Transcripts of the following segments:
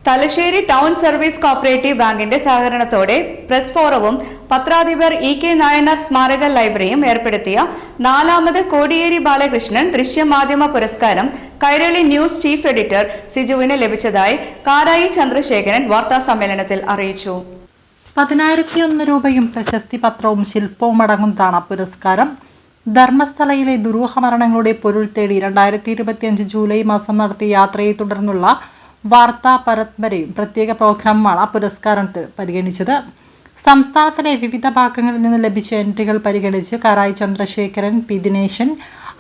Thalassery town service cooperative ബാങ്കിന്റെ സഹകരണത്തോടെ press ഫോറവും പത്രാധിപർ EK Nayanar സ്മാരക ലൈബ്രറിയും ഏർപ്പെടുത്തിയ 4ാമത് കോടിയേരി ബാലകൃഷ്ണൻ ദൃശ്യമാധ്യമ പുരസ്കാരം കൈരളി ന്യൂസ് ചീഫ് എഡിറ്റർ സിജുവിന് ലഭിച്ചതായി കാരായി ചന്ദ്രശേഖരൻ വാർത്താസമ്മേളനത്തിൽ അറിയിച്ചു. 10,001 രൂപയും പ്രശസ്തി പത്രവും ശില്പവും അടങ്ങുന്നതാണ് പുരസ്കാരം. ധർമ്മസ്ഥലയിലെ ദുരൂഹ മരണങ്ങളുടെ പൊരുൾ തേടി 2025 ജൂലൈ മാസം നടത്തിയ യാത്രയെ തുടർന്നുള്ള വാർത്താ പരമ്പരയും പ്രത്യേക പ്രോഗ്രാമുമാണ് പുരസ്കാരത്തിൽ പരിഗണിച്ചത്. സംസ്ഥാനത്തിലെ വിവിധ ഭാഗങ്ങളിൽ നിന്ന് ലഭിച്ച എൻട്രികൾ പരിഗണിച്ച് കാരായി ചന്ദ്രശേഖരൻ, പി ദിനേശൻ,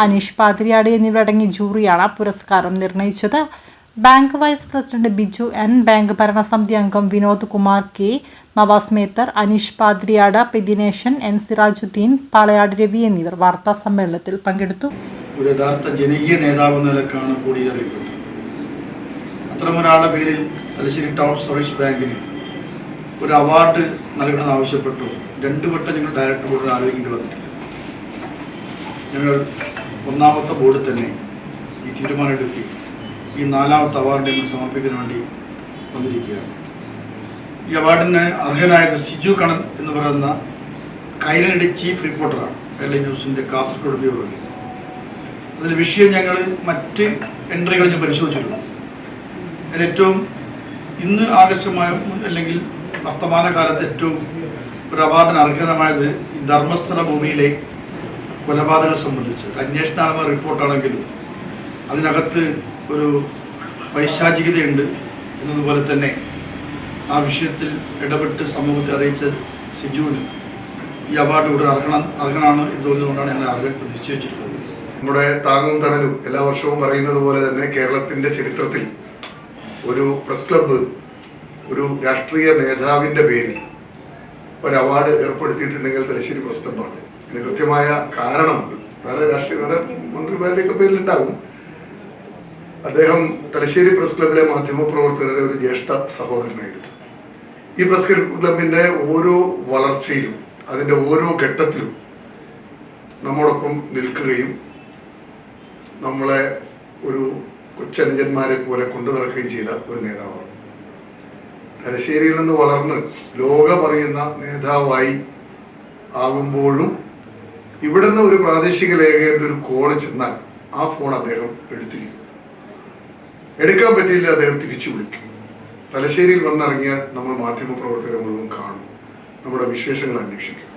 അനീഷ് പാതിരിയാട് എന്നിവരടങ്ങിയ ജൂറിയാണ് പുരസ്കാരം നിർണയിച്ചത്. Bank vice president Biju N, bank ഭരണസമിതി അംഗം Vinod Kumar K, Navas Methar, Aneesh Pathiriyad, P Dineshan, N Sirajuddin, Palayad Ravi എന്നിവർ വാർത്താ സമ്മേളനത്തിൽ പങ്കെടുത്തു. ഒരു യഥാർത്ഥ ജനകീയ നേതാവ് നിലക്കാണ് കൂടിയേറിയപ്പെട്ടത്. അത്തരമൊരാളുടെ പേരിൽ തലശ്ശേരി ടൗൺ സർവീസ് ബാങ്കിന് ഒരു അവാർഡ് നൽകണമെന്ന് ആവശ്യപ്പെട്ടു 2 വട്ടം ഞങ്ങൾ ഡയറക്ടർ ബോർഡിൽ ആലോചിക്കേണ്ടി വന്നിട്ടില്ല. ഞങ്ങൾ 1ാമത്തെ ബോർഡിൽ തന്നെ ഈ തീരുമാനം എടുക്കുകയും ഈ 4ാമത്തെ അവാർഡ് ഞങ്ങൾ സമർപ്പിക്കാൻ വേണ്ടി വന്നിരിക്കുകയാണ്. ഈ അവാർഡിന് അർഹനായത് സിജു കണൻ എന്ന് പറയുന്ന കൈരളി ചീഫ് റിപ്പോർട്ടറാണ്. കൈരളി ന്യൂസിൻ്റെ കാസർഗോഡ് ബ്യൂറോയിൽ. അതിൽ വിഷയം ഞങ്ങൾ മറ്റ് എൻട്രികൾ ഞാൻ പരിശോധിച്ചിരുന്നു. അതിലേറ്റവും ഇന്ന് ആകർഷമായ അല്ലെങ്കിൽ വർത്തമാനകാലത്ത് ഏറ്റവും ഒരു അവാർഡിന് അർഹതമായത് ഈ ധർമ്മസ്ഥല ഭൂമിയിലെ കൊലപാതകം സംബന്ധിച്ച് അന്വേഷണാത്മക റിപ്പോർട്ടാണെങ്കിലും അതിനകത്ത് ഒരു പൈശാചികതയുണ്ട് എന്നതുപോലെ തന്നെ ആ വിഷയത്തിൽ ഇടപെട്ട് സമൂഹത്തെ അറിയിച്ച സിജുവിന് ഈ അവാർഡ് ഇവിടെ അർഹനാണ് ഇതുകൊണ്ടാണ് ഞങ്ങൾ അർഹത നിശ്ചയിച്ചിട്ടുള്ളത്. നമ്മുടെ താങ്ങും തണലും എല്ലാ വർഷവും പറയുന്നത് പോലെ തന്നെ കേരളത്തിൻ്റെ ചരിത്രത്തിൽ ഒരു പ്രസ് ക്ലബ്ബ് ഒരു രാഷ്ട്രീയ നേതാവിൻ്റെ പേരിൽ ഒരു അവാർഡ് ഏർപ്പെടുത്തിയിട്ടുണ്ടെങ്കിൽ തലശ്ശേരി പ്രസ് ക്ലബ്ബാണ്. ഇതിന് കൃത്യമായ കാരണമുണ്ട്. വേറെ മന്ത്രിമാരുടെയൊക്കെ പേരിലുണ്ടാകും. അദ്ദേഹം തലശ്ശേരി പ്രസ് ക്ലബ്ബിലെ മാധ്യമപ്രവർത്തകരുടെ ഒരു ജ്യേഷ്ഠ സഹോദരനായിരുന്നു. ഈ പ്രസ് ക്ലബിൻ്റെ ഓരോ വളർച്ചയിലും അതിൻ്റെ ഓരോ ഘട്ടത്തിലും നമ്മോടൊപ്പം നിൽക്കുകയും നമ്മളെ ഒരു കൊച്ചനുജന്മാരെ പോലെ കൊണ്ടു നടക്കുകയും ചെയ്ത ഒരു നേതാവാണ്. തലശ്ശേരിയിൽ നിന്ന് വളർന്ന് ലോകമറിയുന്ന നേതാവായി ആകുമ്പോഴും ഇവിടുന്ന് ഒരു പ്രാദേശിക ലേഖകൻ്റെ ഒരു കോള് ചെന്നാൽ ആ ഫോൺ അദ്ദേഹം എടുത്തിരിക്കും. എടുക്കാൻ പറ്റിയില്ല, അദ്ദേഹം തിരിച്ചു വിളിക്കും. തലശ്ശേരിയിൽ വന്നിറങ്ങിയാൽ നമ്മൾ മാധ്യമപ്രവർത്തകരെ മുഴുവൻ കാണും, നമ്മുടെ വിശേഷങ്ങൾ അന്വേഷിക്കും.